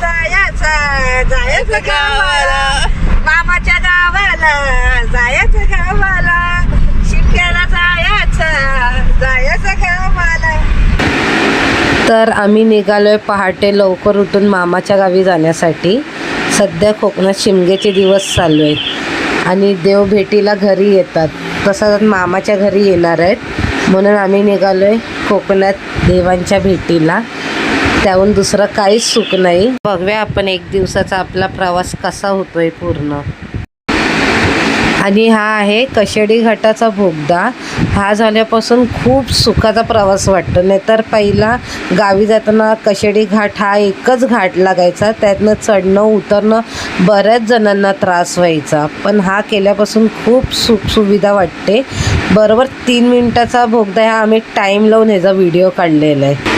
जायचं गावाला, मामाच्या गावाला जायचं गावाला, शिमग्याला जायचं गावाला. तर आम्ही निघालोय पहाटे लवकर उठून मामाच्या गावी जाण्यासाठी. सध्या कोकणात शिमग्याचे दिवस चालू आहेत आणि देव भेटीला घरी येतात, तसंच मामाच्या घरी येणार आहेत. म्हणून आम्ही निघालोय कोकणात देवांच्या भेटीला. त्याहून दुसरं काहीच सुख नाही. बघूया आपण एक दिवसाचा आपला प्रवास कसा होतोय पूर्ण. आणि हा आहे कशेडी घाटाचा बोगदा. हा झाल्यापासून खूप सुखाचा प्रवास वाटतो. नाहीतर पहिला गावी जाताना कशेडी घाट हा एकच घाट लागायचा, त्यातनं चढणं उतरणं बऱ्याच जणांना त्रास व्हायचा. पण हा केल्यापासून खूप सुखसुविधा वाटते. बरोबर 3 मिनिटाचा बोगदा हा आम्ही टाईम लावून ह्याचा व्हिडिओ काढलेला आहे.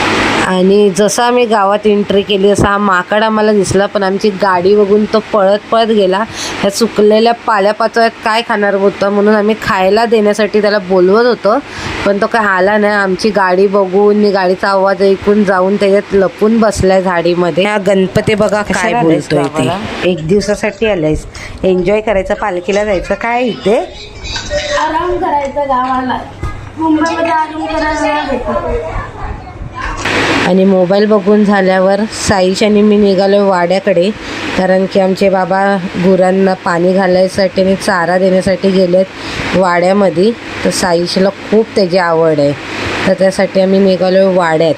आणि जसं आम्ही गावात एंट्री केली असा हा माकड आम्हाला दिसला, पण आमची गाडी बघून तो पळत पळत गेला. ह्या सुकलेल्या पाल्यापाचोळ्यात काय खाणार होतं म्हणून आम्ही खायला देण्यासाठी त्याला बोलवत होतो, पण तो काय आला नाही. आमची गाडी बघून गाडीचा आवाज ऐकून जाऊन त्याच्यात लपून बसलाय झाडीमध्ये. हा गणपती बघा काय बोलतोय ते. एक दिवसासाठी आलायस, एन्जॉय करायचं, पालखीला जायचं काय इथे आराम करायचा गावाला. मुंबईमध्ये आराम करायला भेटतो. आणि मोबाईल बघून झाल्यावर साईश आणि मी निघालो वाड्याकडे, कारण की आमचे बाबा गुरांना पाणी घालायसाठी आणि चारा देण्यासाठी गेलेत वाड्यामध्ये. तर साईशला खूप त्याची आवड आहे, तर त्यासाठी आम्ही निघालो वाड्यात.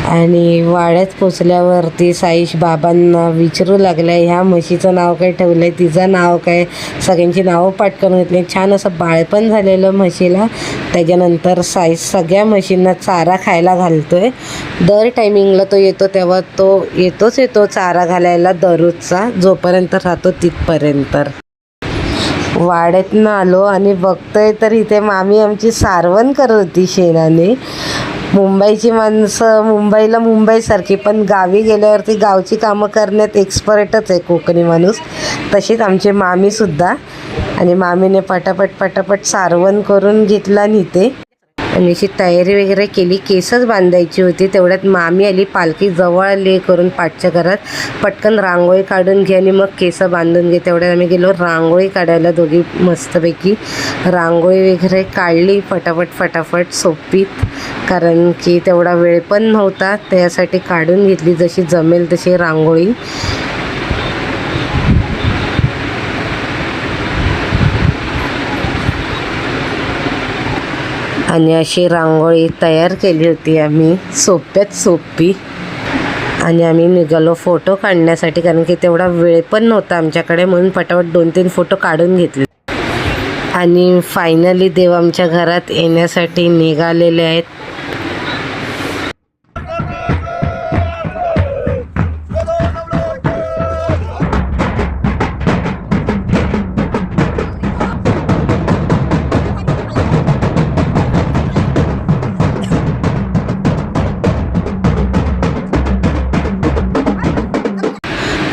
आणि वाड्यात पोचल्यावरती साईश बाबांना विचारू लागला, ह्या म्हशीचं नाव काय ठेवलं आहे, तिचं नाव काय. सगळ्यांची नावं पाठ करून घेतली. छान असं बाळपण झालेलं म्हशीला. त्याच्यानंतर साईश सगळ्या म्हशींना चारा खायला घालतोय. दर टायमिंगला तो येतो तेव्हा तो येतो चारा घालायला दररोजचा, जोपर्यंत राहतो तिथपर्यंत. वाड्यातनं आलो आणि बघतोय तर इथे मामी आमची सारवण करत होती शेणाने. मुंबईची माणसं मुंबईला मुंबईसारखी, पण गावी गेल्यावरती गावची कामं करण्यात एक्सपर्टच आहे कोकणी माणूस. तशीच आमची मामीसुद्धा. आणि मामीने पटापट सारवण करून घेतला इथे. आणि अशी तयारी वगैरे केली. केसच बांधायची होती, तेवढ्यात मामी आली. पालखी जवळ आली करून पाठच्या घरात. पटकन रांगोळी काढून घे आणि मग केस बांधून घे. तेवढ्यात आम्ही गेलो रांगोळी काढायला दोघी मस्तपैकी. रांगोळी वगैरे काढली फटाफट सोपीत, कारण की तेवढा वेळ पण नव्हता. त्यासाठी काढून घेतली जशी जमेल तशी रांगोळी. आणि अशी रांगोळी तयार केली होती आम्ही, सोप्यात सोपी. आणि आम्ही निघालो फोटो काढण्यासाठी, कारण की तेवढा वेळ पण नव्हता आमच्याकडे, म्हणून पटापट 2-3 फोटो काढून घेतले. आणि फायनली देव आमच्या घरात येण्यासाठी निघालेले आहेत.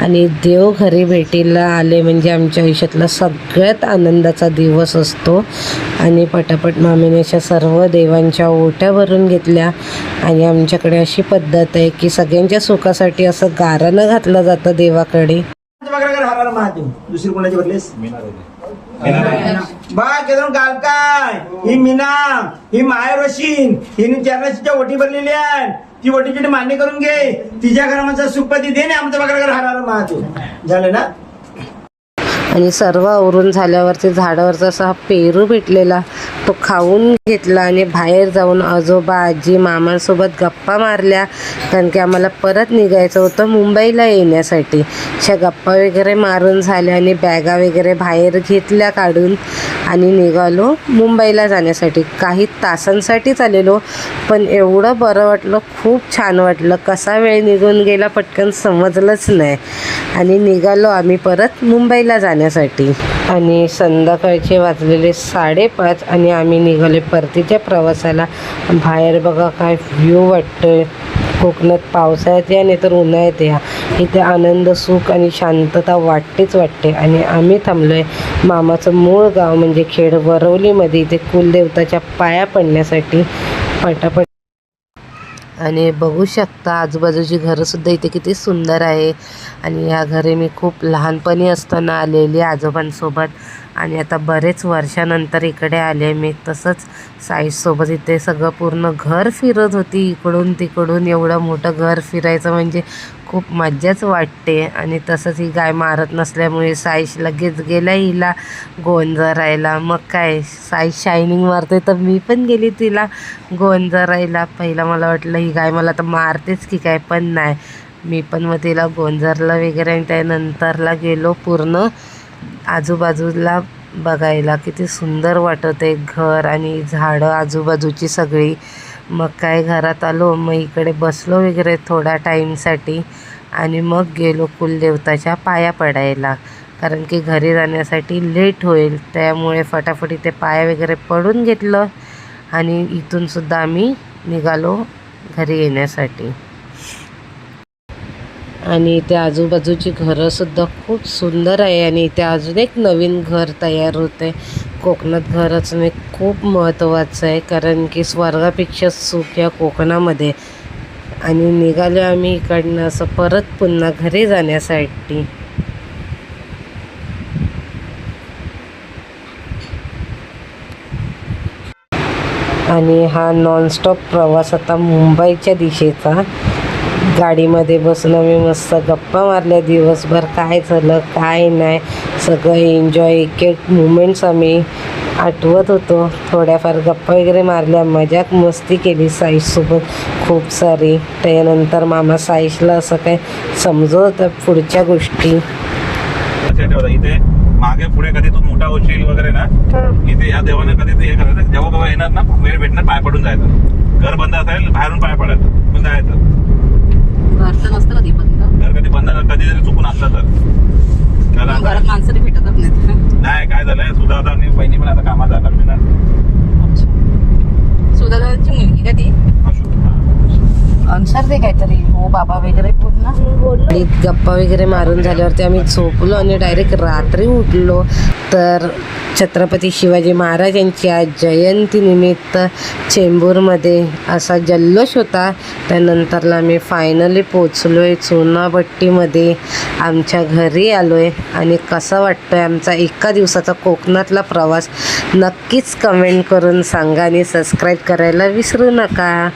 आणि देव घरी भेटीला आले म्हणजे आमच्या आयुष्यातला सगळ्यात आनंदाचा दिवस असतो. आणि पटापट मामीने अशा सर्व देवांच्या ओट्या भरून घेतल्या. आणि आमच्याकडे अशी पद्धत आहे की सगळ्यांच्या सुखासाठी असं गारानं घातलं जातं देवाकडे. दुसरी कोणाची बदलेस बा केदार गाल काय ही मीना ही मायर वशीन हिने चरणाच्या ओटी भरलेली आहे. ती ओटीची मान्य करून घे. तिच्या घरामध्ये सुखपती दे ना आमच्या बघा हाराला महादेव झालं ना. आणि सर्व आवरून झाल्यावरती झाडावरचा असा पेरू भेटलेला तो खाऊन घेतला. आणि बाहेर जाऊन आजोबा आजी मामांसोबत गप्पा मारल्या, कारण की आम्हाला परत निघायचं होतं मुंबईला येण्यासाठी. अशा गप्पा वगैरे मारून झाल्या आणि बॅगा वगैरे बाहेर घेतल्या काढून आणि निघालो मुंबईला जाण्यासाठी. काही तासांसाठीच आलेलो, पण एवढं बरं वाटलं, खूप छान वाटलं. कसा वेळ निघून गेला पटकन समजलंच नाही. आणि निघालो आम्ही परत मुंबईला जाण्यासाठी. आणि संध्याकाळचे वाजलेले 5:30 आणि आम्ही निघाले परतीच्या प्रवासाला. बाहेर बघा काय व्ह्यू वाटतोय. कोकणात पावसाळ्यात या नाही तर उन्हाळ्यात या, इथे आनंद सुख आणि शांतता वाटते. आणि आम्ही थांबलो आहे मामाचं मूळ गाव म्हणजे खेड वरवलीमध्ये, इथे कुलदेवताच्या पाया पडण्यासाठी. पटापट आणि बघू शकता आजूबाजूची घरंसुद्धा इथे किती सुंदर आहे. आणि ह्या घरी मी खूप लहानपणी असताना आलेली आजोबांसोबत आणि आता बरेच वर्षानंतर इकडे आले मी. तसंच साईसोबत इथे सगळं पूर्ण घर फिरत होती, इकडून तिकडून. एवढं मोठं घर फिरायचं म्हणजे खूप मज्जाच वाटते. आणि तसंच ही गाय मारत नसल्यामुळे साईश लगेच गेला हिला गोंजरायला. मग काय, साईश शायनिंग मारते तर मी पण गेली तिला गोंजरायला. पहिला मला वाटलं ही गाय मला तर मारतेच की काय, पण नाही, मी पण मग तिला गोंजरलं वगैरे. आणि त्यानंतरला गेलो पूर्ण आजूबाजूला बघायला. किती सुंदर वाटत आहे घर आणि झाडं आजूबाजूची सगळी. मग काय घरात आलो, मग इकडे बसलो वगैरे थोडा टाईमसाठी आणि मग गेलो कुलदेवताच्या पाया पडायला, कारण की घरी जाण्यासाठी लेट होईल. त्यामुळे फटाफट इथे पाया वगैरे पडून घेतलं आणि इथूनसुद्धा आम्ही निघालो घरी येण्यासाठी. आणि इथे आजूबाजूची घरंसुद्धा खूप सुंदर आहे. आणि इथे अजून एक नवीन घर तयार होतं आहे. कोकणात घर असणं हे खूप महत्त्वाचं आहे, कारण की स्वर्गापेक्षा सुख या कोकणामध्ये. आणि निघालो आम्ही इकडनं असं परत पुन्हा घरी जाण्यासाठी. आणि हा नॉनस्टॉप प्रवास आता मुंबईच्या दिशेचा. गाडीमध्ये बसून आम्ही मस्त गप्पा मारल्या दिवसभर, काय झालं काय नाही सगळं एन्जॉय, एक एक मुमेंट्स आम्ही आठवत होतो. थोड्याफार गप्पा वगैरे मारल्या, मजाक मस्ती केली साईशसोबत खूप सारी. त्यानंतर मामा साईशला असं काय समजवतं पुढच्या गोष्टी. इथे मागे पुढे कधी तू मोठा होशील वगैरे ना, इथे या देवाने कधी ते हे करायचं, जेव्हा केव्हा येणार ना वेळ भेटणार पाय पडून जायचं. घर बंद असेल बाहेरून पाय पडायचं, पण जायचं. घरचं नसतं कधी बंद, घर कधी बंद कधी जरी चुकून असलं तर घरात माणसं भेटतच नाहीत. नाही. काय झालंय, सुधादा आणि बहिणी पण आता कामात जातात मी ना. सुधादाची मुलगी का ती अन्सर ते काहीतरी हो बाबा वगैरे पूर्ण. आणि गप्पा वगैरे मारून झाल्यावरती आम्ही झोपलो आणि डायरेक्ट रात्री उठलो. तर छत्रपती शिवाजी महाराज यांची आज जयंतीनिमित्त चेंबूरमध्ये असा जल्लोष होता. त्यानंतरला आम्ही फायनली पोचलो आहे चुनाभट्टीमध्ये, आमच्या घरी आलो आहे. आणि कसा वाटतो आहे आमचा एका दिवसाचा कोकणातला प्रवास, नक्कीच कमेंट करून सांगा आणि सबस्क्राईब करायला विसरू नका.